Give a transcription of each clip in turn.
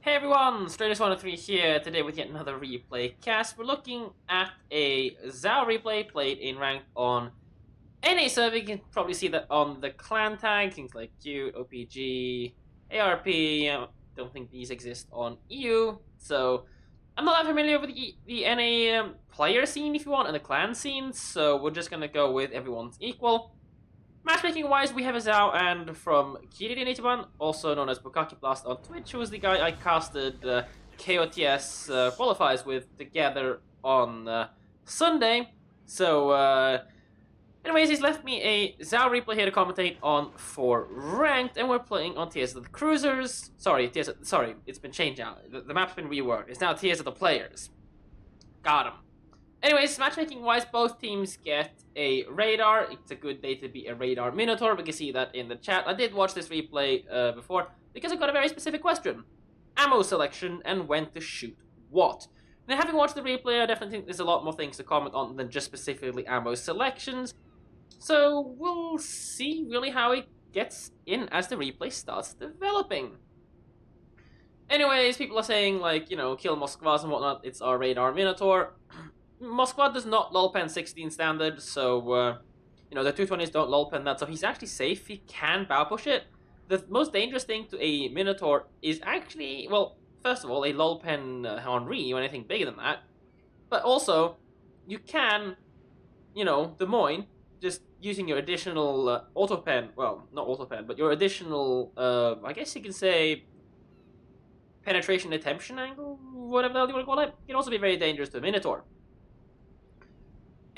Hey everyone, Stratus103 here, today with yet another replay cast. We're looking at a ZOW replay played in ranked on NA server. You can probably see that on the clan tag, things like Cute, OPG, ARP. Don't think these exist on EU, so I'm not that familiar with the NA player scene, if you want, and the clan scene, so we're just gonna go with everyone's equal. Matchmaking wise, we have a ZOW and from Kiririnichiban, also known as Bukaki Blast on Twitch, who was the guy I casted KOTS qualifiers with together on Sunday. So, anyways, he's left me a ZOW replay here to commentate on for ranked, and we're playing on Tears of the Cruisers. Sorry, it's been changed now. The map's been reworked. It's now Tears of the Players. Got him. Anyways, matchmaking-wise, both teams get a radar. It's a good day to be a radar Minotaur. We can see that in the chat. I did watch this replay before because I got a very specific question. Ammo selection and when to shoot what. Now, having watched the replay, I definitely think there's a lot more things to comment on than just specifically ammo selections. So, we'll see really how it gets in as the replay starts developing. Anyways, people are saying, like, you know, kill Moskvas and whatnot. It's our radar Minotaur. Moskva does not lulpen 16 standard, so, you know, the 220s don't lulpen that, so he's actually safe. He can bow push it. The most dangerous thing to a Minotaur is actually, well, first of all, a lulpen Henri or anything bigger than that. But also, you can, you know, Des Moines, just using your additional autopen, well, not autopen, but your additional, I guess you can say, penetration attention angle, whatever the hell you want to call it, can also be very dangerous to a Minotaur.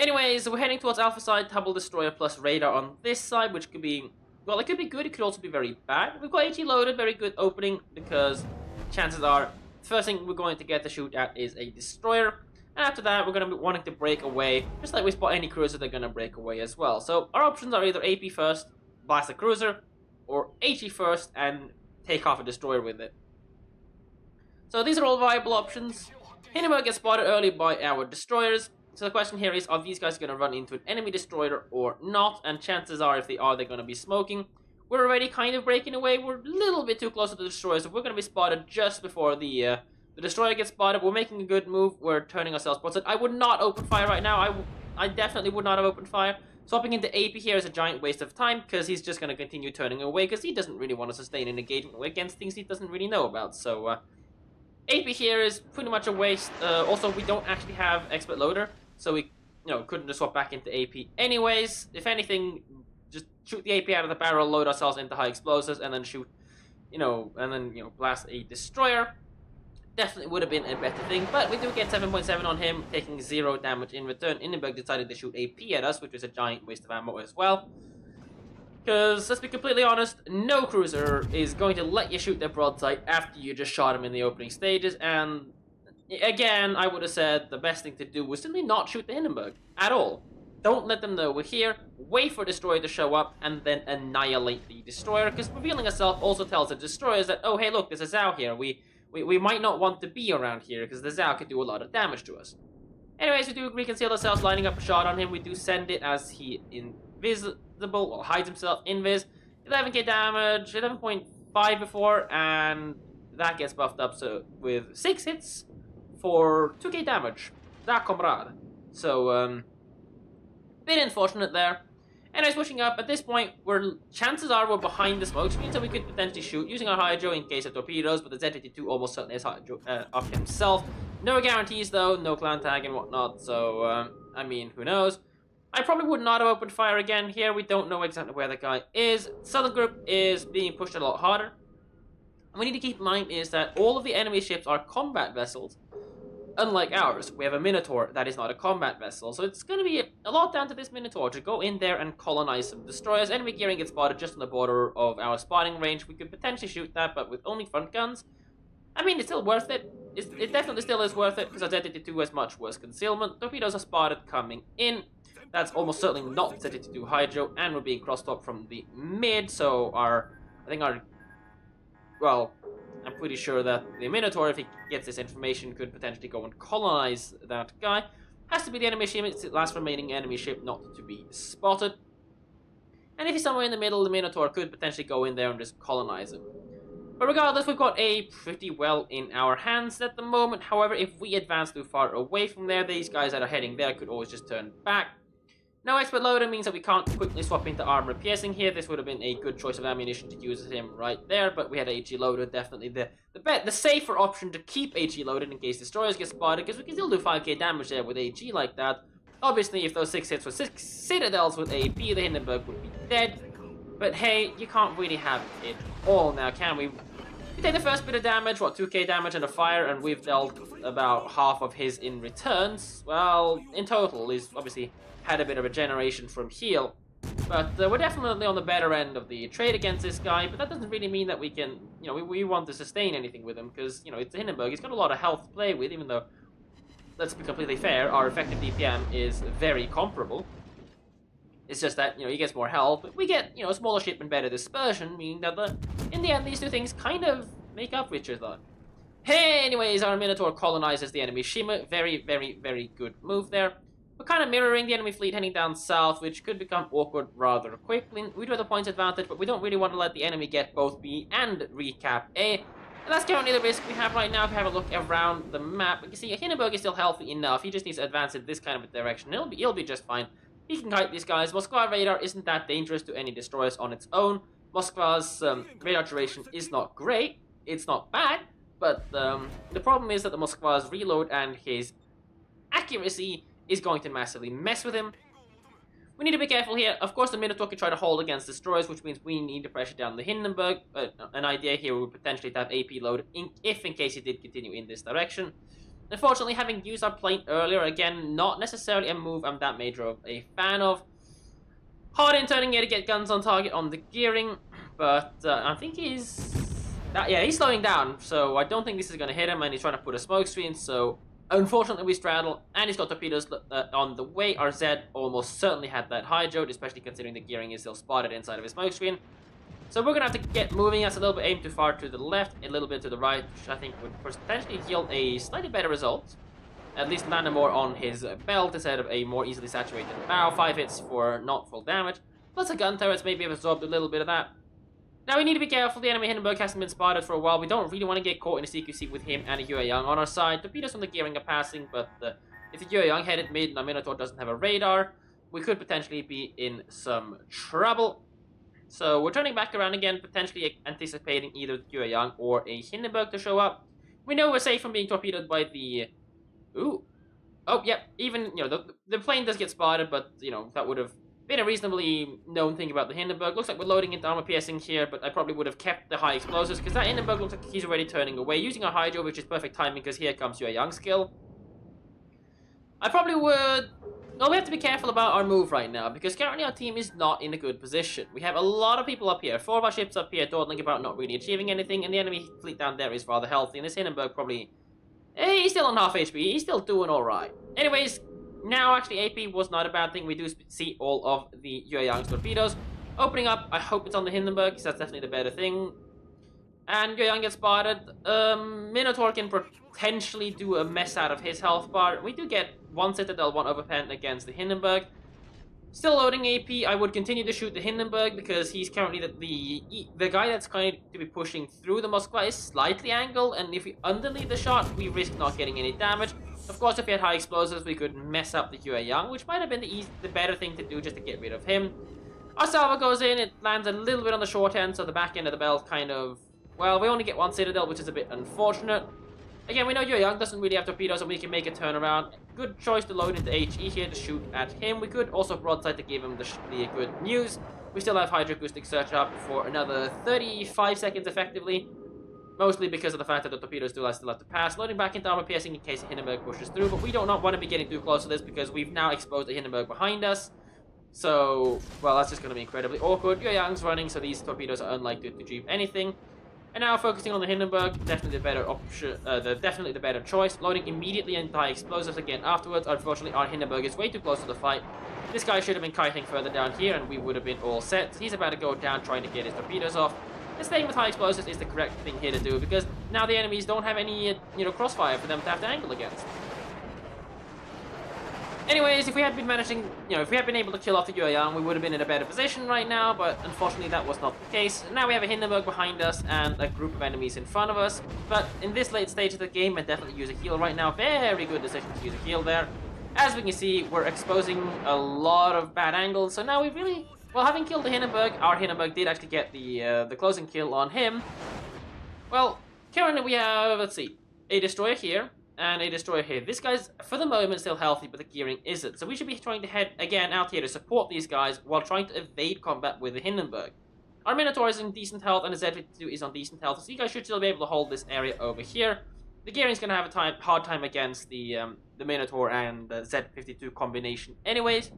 Anyways, we're heading towards Alpha side, Hubble Destroyer plus Radar on this side, which could be, well, it could be good, it could also be very bad. We've got HE loaded, very good opening, because chances are, the first thing we're going to get to shoot at is a Destroyer, and after that, we're going to be wanting to break away, just like we spot any cruiser, they're going to break away as well. So, our options are either AP first, blast the cruiser, or HE first, and take off a Destroyer with it. So, these are all viable options. Hindenburg gets spotted early by our Destroyers. So the question here is, are these guys going to run into an enemy destroyer or not? And chances are, if they are, they're going to be smoking. We're already kind of breaking away. We're a little bit too close to the destroyer, so we're going to be spotted just before the destroyer gets spotted. We're making a good move. We're turning ourselves towards it. I would not open fire right now. I definitely would not have opened fire. Swapping into AP here is a giant waste of time, because he's just going to continue turning away, because he doesn't really want to sustain an engagement against things he doesn't really know about. So AP here is pretty much a waste. Also, we don't actually have expert loader. So we, you know, couldn't just swap back into AP anyways. If anything, just shoot the AP out of the barrel, load ourselves into high explosives, and then shoot, you know, blast a destroyer. Definitely would have been a better thing, but we do get 7.7 on him, taking 0 damage in return. Hindenburg decided to shoot AP at us, which was a giant waste of ammo as well. Because, let's be completely honest, no cruiser is going to let you shoot their broadside after you just shot him in the opening stages, and again, I would have said the best thing to do was simply not shoot the Hindenburg at all. Don't let them know we're here, wait for Destroyer to show up, and then annihilate the Destroyer, because revealing herself also tells the Destroyers that, oh, hey, look, there's a ZOW here. We might not want to be around here, because the ZOW could do a lot of damage to us. Anyways, we do reconceal ourselves, lining up a shot on him. We do send it as he invisible, well, hides himself, invis. 11k damage, 11.5 before, and that gets buffed up so with 6 hits for 2k damage. Da comrade. So, bit unfortunate there. Anyways, pushing up. At this point, chances are we're behind the smoke screen, so we could potentially shoot using our Hydro in case of torpedoes, but the Z-82 almost certainly has Hydro up himself. No guarantees, though. No clan tag and whatnot, so, I mean, who knows. I probably would not have opened fire again here. We don't know exactly where the guy is. Southern group is being pushed a lot harder. And we need to keep in mind is that all of the enemy ships are combat vessels. Unlike ours, we have a Minotaur that is not a combat vessel, so it's going to be a lot down to this Minotaur to go in there and colonize some destroyers. Enemy gearing gets spotted just on the border of our spotting range. We could potentially shoot that, but with only front guns, I mean, it's still worth it. It definitely still is worth it, because our Z-82 has much worse concealment. Torpedoes are spotted coming in. That's almost certainly not Z-82 Hydro, and we're being crossed-talked from the mid, so well, I'm pretty sure that the Minotaur, if he gets this information, could potentially go and colonize that guy. Has to be the enemy ship, it's the last remaining enemy ship not to be spotted. And if he's somewhere in the middle, the Minotaur could potentially go in there and just colonize him. But regardless, we've got a pretty well in our hands at the moment. However, if we advance too far away from there, these guys that are heading there could always just turn back. No expert loader means that we can't quickly swap into armor piercing here. This would have been a good choice of ammunition to use him right there, but we had HE loaded, definitely the safer option to keep HE loaded in case destroyers get spotted, because we can still do 5k damage there with HE like that. Obviously, if those 6 hits were 6 citadels with AP, the Hindenburg would be dead. But hey, you can't really have it all now, can we? We take the first bit of damage, what, 2k damage and a fire, and we've dealt about half of his in returns. Well, in total, he's obviously had a bit of a generation from heal. But we're definitely on the better end of the trade against this guy, but that doesn't really mean that we can, you know, we want to sustain anything with him, because, you know, it's a Hindenburg. He's got a lot of health to play with, even though, let's be completely fair, our effective DPM is very comparable. It's just that, you know, he gets more health, but we get, you know, a smaller ship and better dispersion, meaning that in the end, these two things kind of make up for each other. Hey, anyways, our Minotaur colonizes the enemy Shima. Very, very, very good move there. We're kind of mirroring the enemy fleet heading down south, which could become awkward rather quickly. We do have the points advantage, but we don't really want to let the enemy get both B and recap A. And that's currently the risk we have right now. If you have a look around the map, you can see Hindenburg is still healthy enough. He just needs to advance in this kind of a direction. He'll be just fine. He can kite these guys. Moskva radar isn't that dangerous to any destroyers on its own. Moskva's radar duration is not great. It's not bad, but the problem is that the Moskva's reload and his accuracy is going to massively mess with him. We need to be careful here. Of course, the Minotaur can try to hold against destroyers, which means we need to pressure down the Hindenburg. An idea here would potentially have AP loaded if in case he did continue in this direction. Unfortunately, having used our plane earlier, again, not necessarily a move I'm that major of a fan of. Hard in turning here to get guns on target on the gearing, but I think he's slowing down, so I don't think this is going to hit him, and he's trying to put a smoke screen, so unfortunately we straddle, and he's got torpedoes on the way. Our Z almost certainly had that hydroed, especially considering the gearing is still spotted inside of his smoke screen. So we're going to have to get moving. That's a little bit aimed too far to the left, a little bit to the right, which I think would potentially yield a slightly better result. At least land more on his belt instead of a more easily saturated bow. 5 hits for not full damage. Plus the gun turrets maybe have absorbed a little bit of that. Now we need to be careful. The enemy Hindenburg hasn't been spotted for a while. We don't really want to get caught in a CQC with him and a Yue Young on our side. Torpedoes from the gearing are passing, but if the Yue Young headed mid and our Minotaur doesn't have a radar, we could potentially be in some trouble. So we're turning back around again, potentially anticipating either Yue Young or a Hindenburg to show up. We know we're safe from being torpedoed by the... Ooh. Oh, yep. Even, you know, the plane does get spotted, but, you know, that would have been a reasonably known thing about the Hindenburg. Looks like we're loading into armor piercing here, but I probably would have kept the high explosives, because that Hindenburg looks like he's already turning away, using a hydro, which is perfect timing, because here comes Yue Young's skill. I probably would... Well, we have to be careful about our move right now, because currently our team is not in a good position. We have a lot of people up here, 4 of our ships up here, dawdling about not really achieving anything, and the enemy fleet down there is rather healthy, and this Hindenburg probably... he's still on half HP, he's still doing alright. Anyways, now actually AP was not a bad thing. We do see all of the Yue Young's torpedoes opening up. I hope it's on the Hindenburg, because that's definitely the better thing. And Yue Young gets spotted. Minotaur can potentially do a mess out of his health bar. We do get 1 Citadel, 1 Overpen against the Hindenburg. Still loading AP. I would continue to shoot the Hindenburg because he's currently the guy that's going to be pushing through the Moskva is slightly angled, and if we underlead the shot, we risk not getting any damage. Of course, if we had high explosives, we could mess up the Yue Young, which might have been the better thing to do just to get rid of him. Our salvo goes in, it lands a little bit on the short end, so the back end of the belt kind of... Well, we only get 1 Citadel, which is a bit unfortunate. Again, we know Yue Young doesn't really have torpedoes, and we can make a turnaround. Good choice to load into HE here to shoot at him. We could also broadside to give him the good news. We still have hydroacoustic search up for another 35 seconds effectively. Mostly because of the fact that the torpedoes still have to pass. Loading back into armor piercing in case the Hindenburg pushes through, but we do not want to be getting too close to this because we've now exposed the Hindenburg behind us. So, well, that's just going to be incredibly awkward. Yue Young's running, so these torpedoes are unlikely to achieve anything. And now focusing on the Hindenburg, definitely the better option, definitely the better choice. Loading immediately into high explosives again afterwards. Unfortunately, our Hindenburg is way too close to the fight. This guy should have been kiting further down here, and we would have been all set. He's about to go down trying to get his torpedoes off. And staying with high explosives is the correct thing here to do, because now the enemies don't have any, crossfire for them to have to angle against. Anyways, if we had been managing, if we had been able to kill off the Yueyang, we would have been in a better position right now, but unfortunately that was not the case. Now we have a Hindenburg behind us and a group of enemies in front of us, but in this late stage of the game, I definitely use a heal right now. Very good decision to use a heal there. As we can see, we're exposing a lot of bad angles, so now we really, well, having killed the Hindenburg, our Hindenburg did actually get the closing kill on him. Well, currently we have, let's see, a destroyer here, and a destroyer here. This guy's, for the moment, still healthy, but the gearing isn't. So we should be trying to head, again, out here to support these guys while trying to evade combat with the Hindenburg. Our Minotaur is in decent health, and the Z52 is on decent health, so you guys should still be able to hold this area over here. The gearing's going to have a hard time against the Minotaur and the Z52 combination anyways.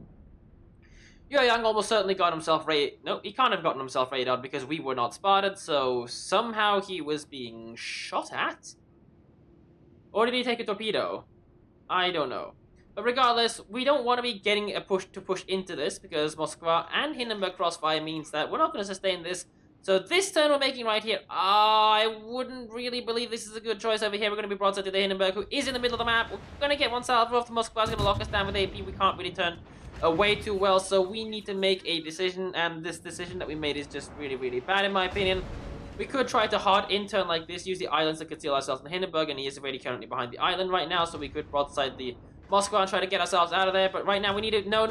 Yueyang almost certainly got himself raided. No, he can't have gotten himself raided because we were not spotted, so somehow he was being shot at? Or did he take a torpedo? I don't know. But regardless, we don't want to be getting a push into this because Moskva and Hindenburg crossfire means that we're not going to sustain this. So this turn we're making right here, I wouldn't really believe this is a good choice over here. We're going to be broadside to the Hindenburg, who is in the middle of the map. We're going to get one salvo off the Moskva. Is going to lock us down with AP. We can't really turn away too well, so we need to make a decision, and this decision that we made is just really, really bad in my opinion. We could try to hard in-turn like this, use the islands to conceal ourselves in the Hindenburg, and he is already currently behind the island right now, so we could broadside the Moskva and try to get ourselves out of there, but right now we need to... No,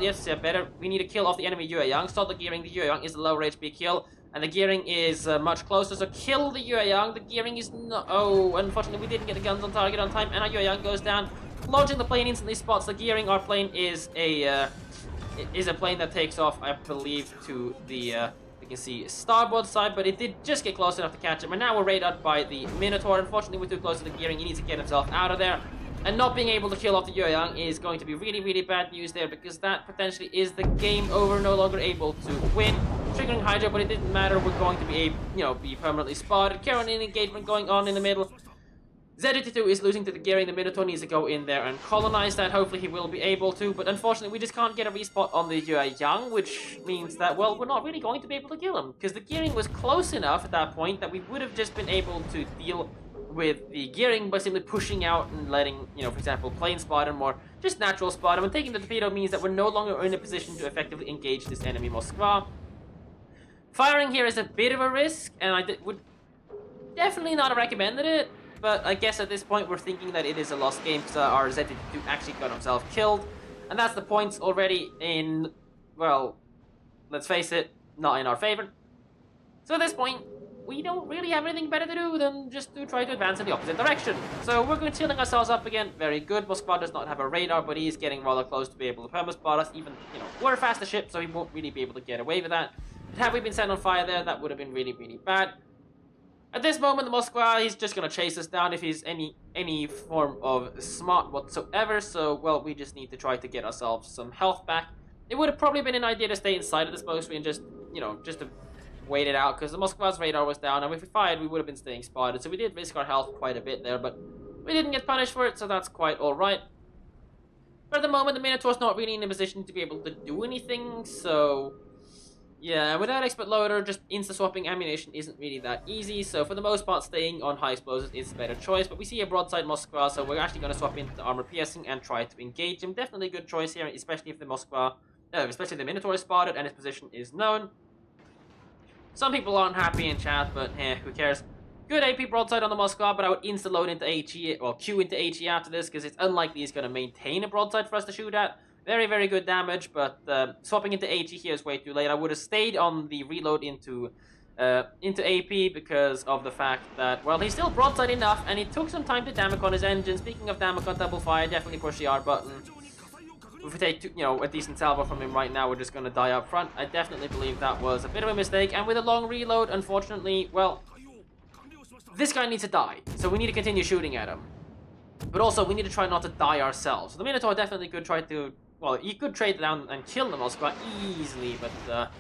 yes, better. We need to kill off the enemy Yueyang. Stop the gearing. The Yueyang is a lower HP kill, and the gearing is much closer, so kill the Yueyang. The gearing is not... Oh, unfortunately we didn't get the guns on target on time, and our Yueyang goes down. Launching the plane instantly spots the gearing. Our plane is a plane that takes off, I believe, to the... You can see starboard side, but it did just get close enough to catch him. And now we're raided by the Minotaur. Unfortunately, we're too close to the gearing. He needs to get himself out of there. And not being able to kill off the Yueyang is going to be really, really bad news there, because that potentially is the game over. No longer able to win. Triggering Hydra, but it didn't matter. We're going to be, be permanently spotted. Current engagement going on in the middle. Z52 is losing to the gearing. The Minotaur needs to go in there and colonize that. Hopefully he will be able to, but unfortunately we just can't get a respawn on the Yueyang, which means that, well, we're not really going to be able to kill him, because the gearing was close enough at that point that we would have just been able to deal with the gearing by simply pushing out and letting, for example, plane spot him or just natural spot him. And taking the torpedo means that we're no longer in a position to effectively engage this enemy Moskva. Firing here is a bit of a risk, and I would definitely not have recommended it. But I guess at this point we're thinking that it is a lost game because our Z52 actually got himself killed. And that's the points already in, well, let's face it, not in our favor. So at this point, we don't really have anything better to do than just to try to advance in the opposite direction. So we're going to healing ourselves up again. Very good. Moskva does not have a radar, but he is getting rather close to be able to perma-spot us. Even, we're a faster ship, so he won't really be able to get away with that. But had we been set on fire there, that would have been really, really bad. At this moment, the Moskva, he's just going to chase us down if he's any form of smart whatsoever. So, well, we just need to try to get ourselves some health back. It would have probably been an idea to stay inside of the smoke screen and just, just to wait it out, because the Moskva's radar was down, and if we fired, we would have been staying spotted. So we did risk our health quite a bit there, but we didn't get punished for it, so that's quite alright. But at the moment, the Minotaur's not really in a position to be able to do anything, so... Yeah, without expert loader, just insta-swapping ammunition isn't really that easy, so for the most part, staying on high explosives is a better choice. But we see a broadside Moskva, so we're actually going to swap into armor piercing and try to engage him. Definitely a good choice here, especially if the especially the Minotaur is spotted and his position is known. Some people aren't happy in chat, but who cares? Good AP broadside on the Moskva, but I would insta-load into HE, or Q into HE after this, because it's unlikely he's going to maintain a broadside for us to shoot at. Very, very good damage, but swapping into HE here is way too late. I would have stayed on the reload into AP because of the fact that, well, he's still broadside enough, and it took some time to damage on his engine. Speaking of damage on double fire, definitely push the R button. If we take a decent salvo from him right now, we're just going to die up front. I definitely believe that was a bit of a mistake, and with a long reload, unfortunately, well, this guy needs to die, so we need to continue shooting at him. But also, we need to try not to die ourselves. So the Minotaur definitely could try to... Well, he could trade down and kill the Moskva easily, but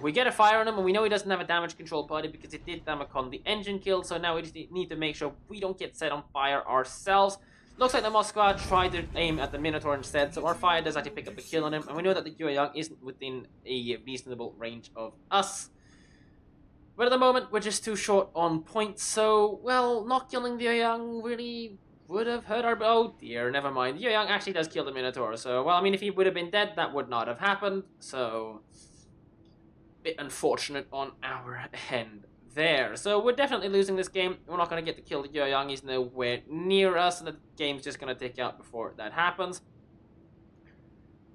we get a fire on him, and we know he doesn't have a damage control body because it did damage on the engine kill, so now we just need to make sure we don't get set on fire ourselves. Looks like the Moskva tried to aim at the Minotaur instead, so our fire does actually pick up the kill on him, and we know that the Yueyang isn't within a reasonable range of us. But at the moment, we're just too short on points, so, well, not killing the Yueyang really would have hurt our... Oh dear, never mind. Young actually does kill the Minotaur, so... Well, I mean, if he would have been dead, that would not have happened, so... Bit unfortunate on our end there. So we're definitely losing this game. We're not going to get to kill Young. He's nowhere near us, and the game's just going to tick out before that happens.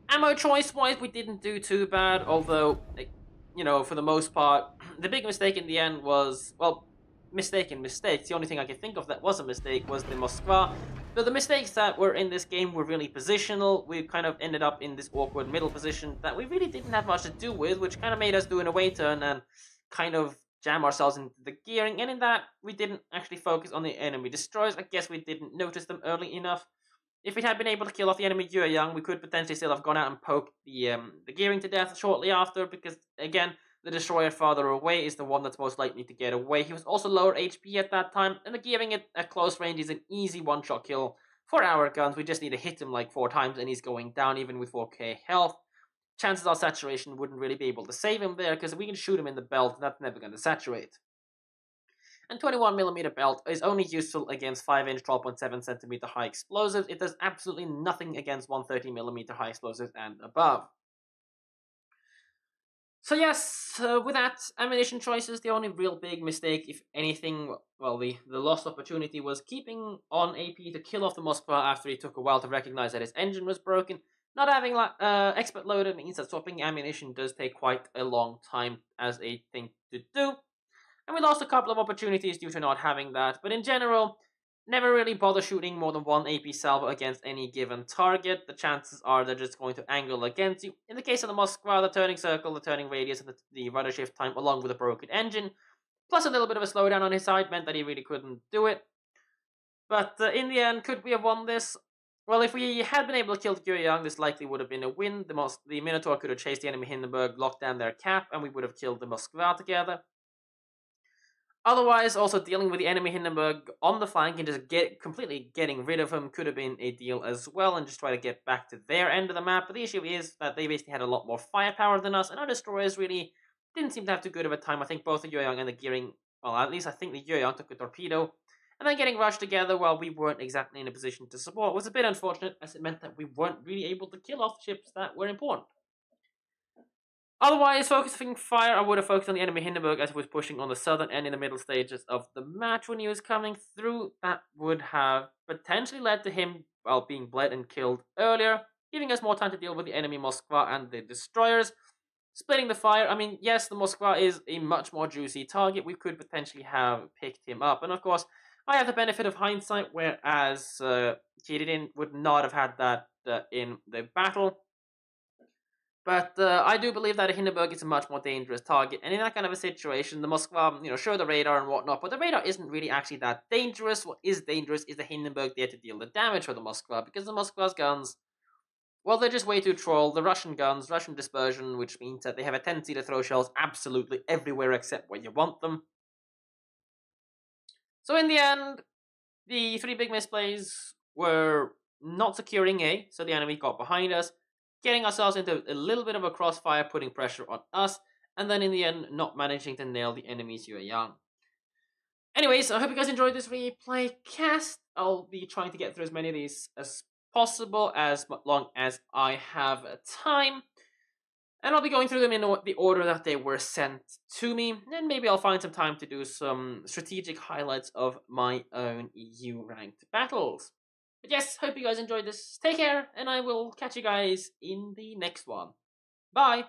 Ammo choice-wise, we didn't do too bad, although, you know, for the most part, the big mistake in the end was, well, mistakes. The only thing I can think of that was a mistake was the Moskva. But the mistakes that were in this game were really positional. We kind of ended up in this awkward middle position that we really didn't have much to do with, which kind of made us do an away turn and kind of jam ourselves into the gearing. And in that, we didn't actually focus on the enemy destroyers. I guess we didn't notice them early enough. If we had been able to kill off the enemy Young, we could potentially still have gone out and poked the gearing to death shortly after, because, again, the destroyer farther away is the one that's most likely to get away. He was also lower HP at that time, and the gearing at close range is an easy one-shot kill for our guns. We just need to hit him like 4 times, and he's going down even with 4k health. Chances are saturation wouldn't really be able to save him there, because we can shoot him in the belt, and that's never going to saturate. And 21mm belt is only useful against 5-inch 12.7cm high explosives. It does absolutely nothing against 130mm high explosives and above. So yes, with that, ammunition choices, the only real big mistake, if anything, well, the lost opportunity was keeping on AP to kill off the Moskva after he took a while to recognize that his engine was broken. Not having expert loader means that swapping ammunition does take quite a long time as a thing to do. And we lost a couple of opportunities due to not having that, but in general, never really bother shooting more than 1 AP salvo against any given target. The chances are they're just going to angle against you. In the case of the Moskva, the turning circle, the turning radius, and the rudder shift time, along with a broken engine, plus a little bit of a slowdown on his side, meant that he really couldn't do it. But in the end, could we have won this? Well, if we had been able to kill Young, this likely would have been a win. The Minotaur could have chased the enemy Hindenburg, locked down their cap, and we would have killed the Moskva together. Otherwise, also dealing with the enemy Hindenburg on the flank and just completely getting rid of him could have been a deal as well, and just try to get back to their end of the map. But the issue is that they basically had a lot more firepower than us, and our destroyers really didn't seem to have too good of a time. I think both the Young and the gearing, well, at least I think the Young took a torpedo, and then getting rushed together while we weren't exactly in a position to support was a bit unfortunate, as it meant that we weren't really able to kill off ships that were important. Otherwise, focusing fire, I would have focused on the enemy Hindenburg as he was pushing on the southern end in the middle stages of the match when he was coming through. That would have potentially led to him, well, being bled and killed earlier, giving us more time to deal with the enemy Moskva and the destroyers. Splitting the fire, I mean, yes, the Moskva is a much more juicy target. We could potentially have picked him up. And of course, I have the benefit of hindsight, whereas Kiririn would not have had that in the battle. But I do believe that a Hindenburg is a much more dangerous target, and in that kind of a situation, the Moskva, show the radar and whatnot, but the radar isn't really actually that dangerous. What is dangerous is the Hindenburg there to deal the damage for the Moskva, because the Moskva's guns, well, they're just way too troll. The Russian guns, Russian dispersion, which means that they have a tendency to throw shells absolutely everywhere except where you want them. So in the end, the 3 big misplays were not securing A, so the enemy got behind us, getting ourselves into a little bit of a crossfire, putting pressure on us, and then in the end, not managing to nail the enemies Young. Anyways, I hope you guys enjoyed this replay cast. I'll be trying to get through as many of these as possible, as long as I have time. And I'll be going through them in the order that they were sent to me, and maybe I'll find some time to do some strategic highlights of my own EU-ranked battles. But yes, hope you guys enjoyed this. Take care, and I will catch you guys in the next one. Bye!